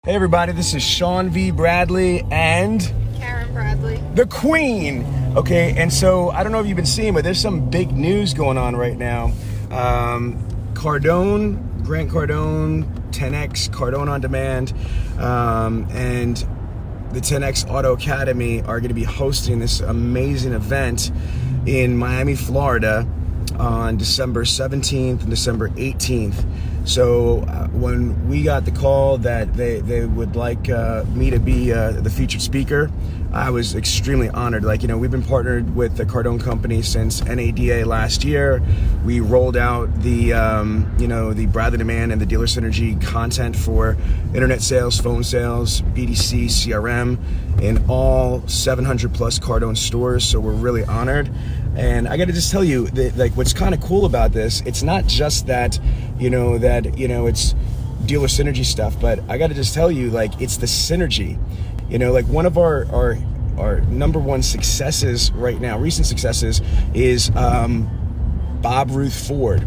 Hey everybody, this is Sean V. Bradley and Karen Bradley, the Queen. Okay, and so I don't know if you've been seeing, but there's some big news going on right now. Cardone, Grant Cardone, 10X, Cardone on Demand, and the 10X Auto Academy are going to be hosting this amazing event in Miami, Florida on December 17th and December 18th. So when we got the call that they would like me to be the featured speaker, I was extremely honored. We've been partnered with the Cardone company since NADA last year. We rolled out the the Bradley Demand and the Dealer Synergy content for internet sales, phone sales, BDC, CRM in all 700 plus Cardone stores. So we're really honored. And I got to just tell you that, what's kind of cool about this, it's not just that, it's dealer synergy stuff, but I got to just tell you, it's the synergy. One of our number one successes right now, recent successes, is Bob Ruth Ford.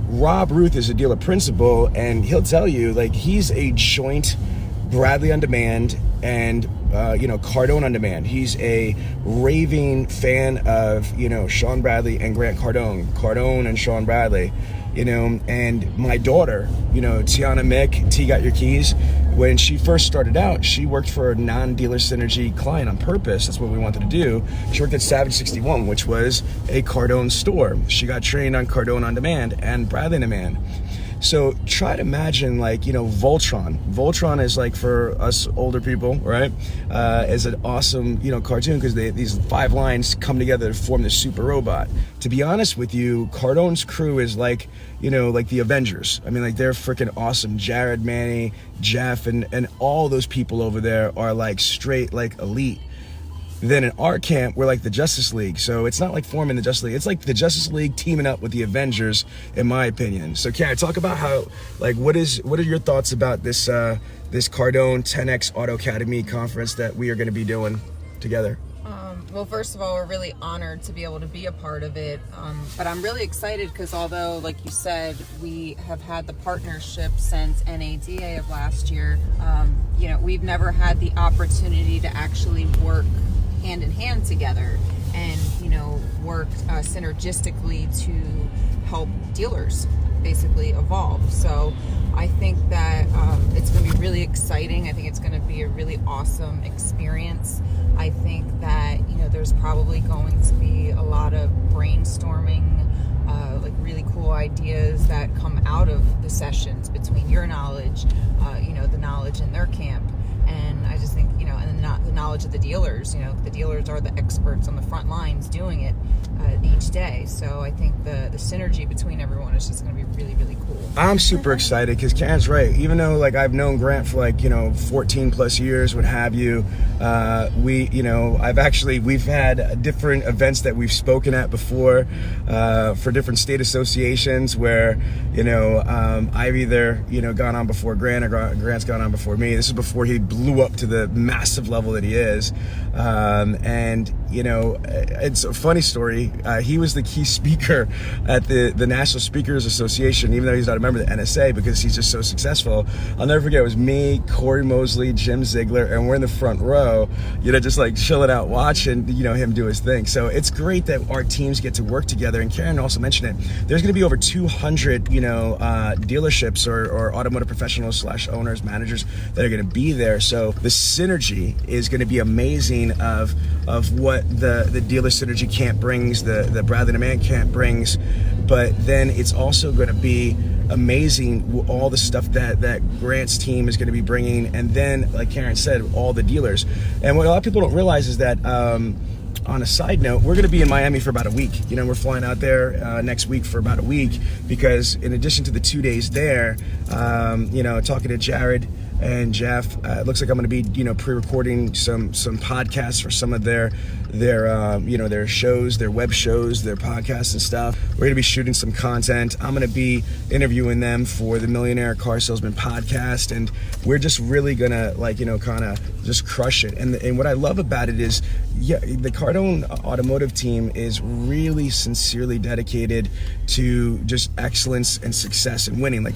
Rob Ruth is a dealer principal, and he'll tell you, he's a joint Bradley on Demand and Cardone on Demand. He's a raving fan of Sean Bradley and Grant Cardone and Sean Bradley. And my daughter, Tiana Mick, T Got Your Keys, when she first started out, she worked for a non-dealer synergy client on purpose. That's what we wanted to do. She worked at Savage 61, which was a Cardone store. She got trained on Cardone on Demand and Bradley on Demand. So try to imagine, Voltron. Voltron is, for us older people, right? Is an awesome, cartoon, because these 5 lines come together to form this super robot. To be honest with you, Cardone's crew is like the Avengers. I mean, they're freaking awesome. Jared, Manny, Jeff, and all those people over there are straight elite. Then in our camp, we're like the Justice League. So it's not like forming the Justice League. It's like the Justice League teaming up with the Avengers, in my opinion. So Karen, talk about how, what are your thoughts about this Cardone 10X Auto Academy conference that we are going to be doing together? Well, first of all, we're really honored to be able to be a part of it. But I'm really excited because although, like you said, we have had the partnership since NADA of last year, we've never had the opportunity to actually work hand in hand together and work synergistically to help dealers basically evolve. So I think that it's going to be really exciting. I think it's going to be a really awesome experience. I think that there's probably going to be a lot of brainstorming, really cool ideas that come out of the sessions between your knowledge, the knowledge in their camp. And I just think, and the knowledge of the dealers, the dealers are the experts on the front lines doing it each day. So I think the synergy between everyone is just going to be really, really cool. I'm super excited because Karen's right. Even though I've known Grant for 14 plus years, what have you, we've had different events that we've spoken at before for different state associations where, I've either, gone on before Grant or Grant's gone on before me. This is before he blew up to the massive level that he is. It's a funny story. He was the key speaker at the National Speakers Association, even though he's not a member of the NSA, because he's just so successful. I'll never forget, it was me, Corey Mosley, Jim Ziegler, and we're in the front row, just chilling out, watching, him do his thing. So it's great that our teams get to work together. And Karen also mentioned it. There's going to be over 200, dealerships or automotive professionals / owners, managers that are going to be there. So the synergy is going to be amazing of what the dealer synergy camp brings, the Bradley Demand camp brings, but then it's also going to be amazing all the stuff that Grant's team is going to be bringing, and then, like Karen said, all the dealers. And what a lot of people don't realize is that on a side note, we're going to be in Miami for about a week. We're flying out there next week for about a week, because in addition to the 2 days there, talking to Jared and Jeff, it looks like I'm going to be, pre-recording some podcasts for some of their shows, their web shows, their podcasts and stuff. We're going to be shooting some content. I'm going to be interviewing them for the Millionaire Car Salesman podcast, and we're just really going to kind of just crush it. And what I love about it is, the Cardone automotive team is really sincerely dedicated to just excellence and success and winning.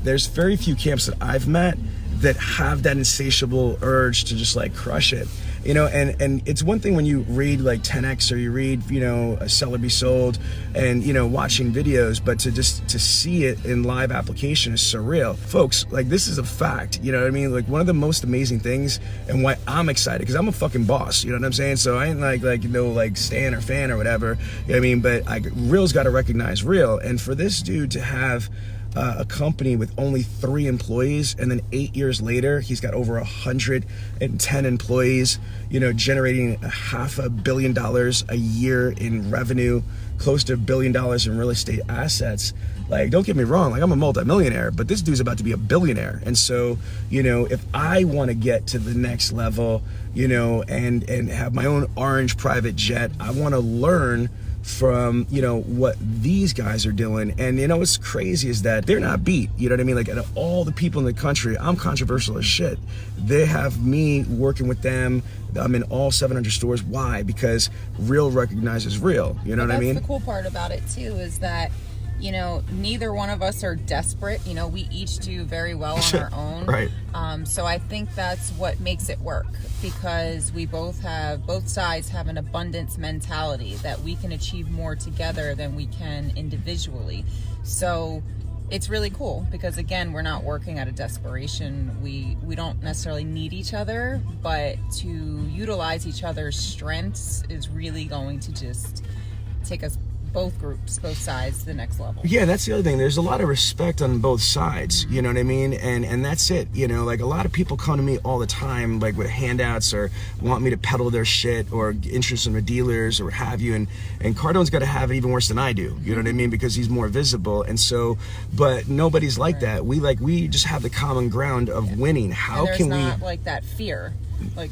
There's very few camps that I've met that have that insatiable urge to just like crush it. You know, and it's one thing when you read like 10X or you read, you know, A Seller Be Sold and, you know, watching videos, but to see it in live application is surreal. Folks, like this is a fact, you know what I mean? Like one of the most amazing things and why I'm excited, because I'm a fucking boss, you know what I'm saying? So I ain't like, you know, like stan or fan or whatever, you know what I mean? But real's got to recognize real. And for this dude to have a company with only 3 employees, and then 8 years later he's got over 110 employees, you know, generating $500 million a year in revenue, close to $1 billion in real estate assets. Like, don't get me wrong, like I'm a multimillionaire, but this dude's about to be a billionaire. And so, you know, if I want to get to the next level, you know, and have my own orange private jet, I want to learn from, you know, what these guys are doing. And you know what's crazy is that they're not beat, you know what I mean? Like, out of all the people in the country, I'm controversial as shit. They have me working with them. I'm in all 700 stores. Why? Because real recognizes real, you know what I mean? That's the cool part about it too, is that, you know, neither one of us are desperate. You know, we each do very well on our own. Right. So I think that's what makes it work, because we both sides have an abundance mentality that we can achieve more together than we can individually. So it's really cool because, again, we're not working out of desperation. We don't necessarily need each other, but to utilize each other's strengths is really going to just take us, both groups, both sides, to the next level. Yeah, that's the other thing. There's a lot of respect on both sides, you know what I mean? And that's it, you know, like a lot of people come to me all the time, like with handouts or want me to peddle their shit or interest in the dealers or what have you. And Cardone's got to have it even worse than I do, you know what I mean? Because he's more visible. And so, but nobody's like that. We just have the common ground of winning. How can we? There's not like that fear. Like,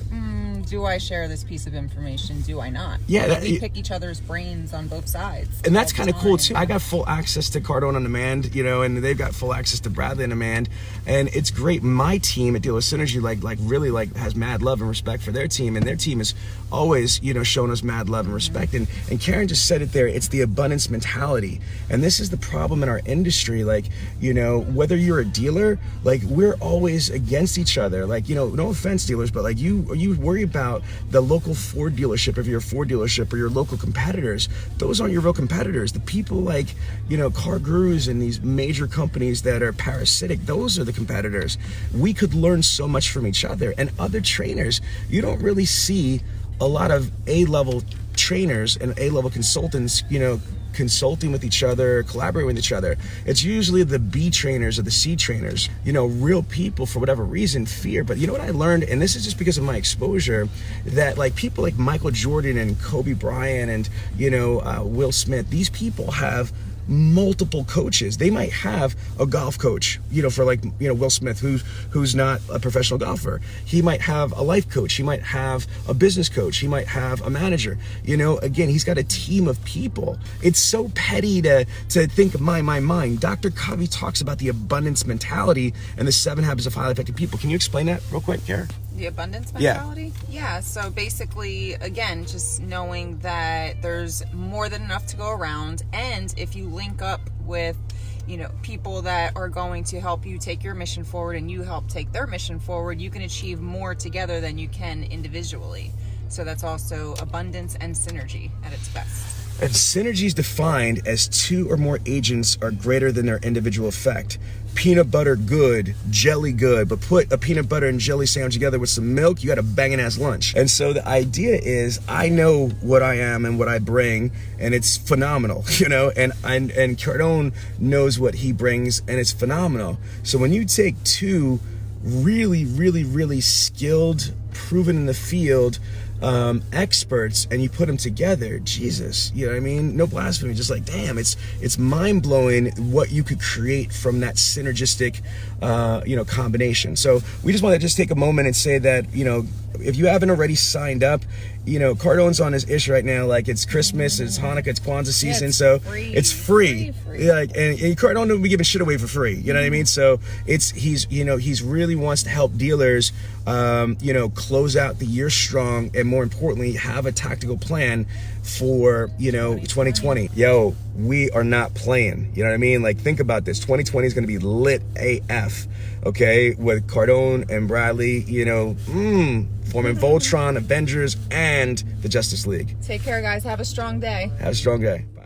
do I share this piece of information? Do I not? Yeah, we pick each other's brains on both sides. And that's kind of cool too. I got full access to Cardone on Demand, you know, and they've got full access to Bradley on Demand, and it's great. My team at Dealer Synergy like really like has mad love and respect for their team, and their team is always, you know, showing us mad love and respect. And Karen just said it there. It's the abundance mentality, and this is the problem in our industry. Like, you know, whether you're a dealer, like we're always against each other. Like, you know, no offense, dealers, but like you worry about the local Ford dealership, if you're a Ford dealership, or your local competitors. Those aren't your real competitors. The people like, you know, Car Gurus and these major companies that are parasitic, those are the competitors. We could learn so much from each other. And other trainers, you don't really see a lot of A-level trainers and A-level consultants, you know, consulting with each other, collaborating with each other. It's usually the B trainers or the C trainers. You know, real people, for whatever reason, fear. But you know what I learned, and this is just because of my exposure, that like people like Michael Jordan and Kobe Bryant and, you know, Will Smith, these people have multiple coaches. They might have a golf coach, you know, for like, you know, Will Smith, who's not a professional golfer. He might have a life coach. He might have a business coach. He might have a manager. You know, again, he's got a team of people. It's so petty to think of my. Dr. Covey talks about the abundance mentality and the 7 habits of highly effective people. Can you explain that real quick, Kara? The abundance mentality? Yeah. So basically, again, just knowing that there's more than enough to go around. And if you link up with, you know, people that are going to help you take your mission forward and you help take their mission forward, you can achieve more together than you can individually. So that's also abundance and synergy at its best. And synergy is defined as 2 or more agents are greater than their individual effect. Peanut butter good, jelly good, but put a peanut butter and jelly sandwich together with some milk, you got a banging ass lunch. And so the idea is, I know what I am and what I bring, and it's phenomenal, you know, and Cardone knows what he brings, and it's phenomenal. So when you take 2 really skilled, proven in the field, experts, and you put them together, Jesus, you know what I mean? No blasphemy, just like, damn, it's mind-blowing what you could create from that synergistic, you know, combination. So we just want to just take a moment and say that, you know, if you haven't already signed up, you know, Cardone's on his ish right now. Like, it's Christmas, it's Hanukkah, it's Kwanzaa season, it's so free. It's free. Yeah, like, and Cardone don't be giving shit away for free. You know what I mean? So he's really wants to help dealers, you know, close out the year strong, and more importantly, have a tactical plan for, you know, 2020. Yo, we are not playing. You know what I mean? Like, think about this. 2020 is going to be lit AF, okay? With Cardone and Bradley, you know, forming Voltron, Avengers, and the Justice League. Take care, guys. Have a strong day. Have a strong day. Bye.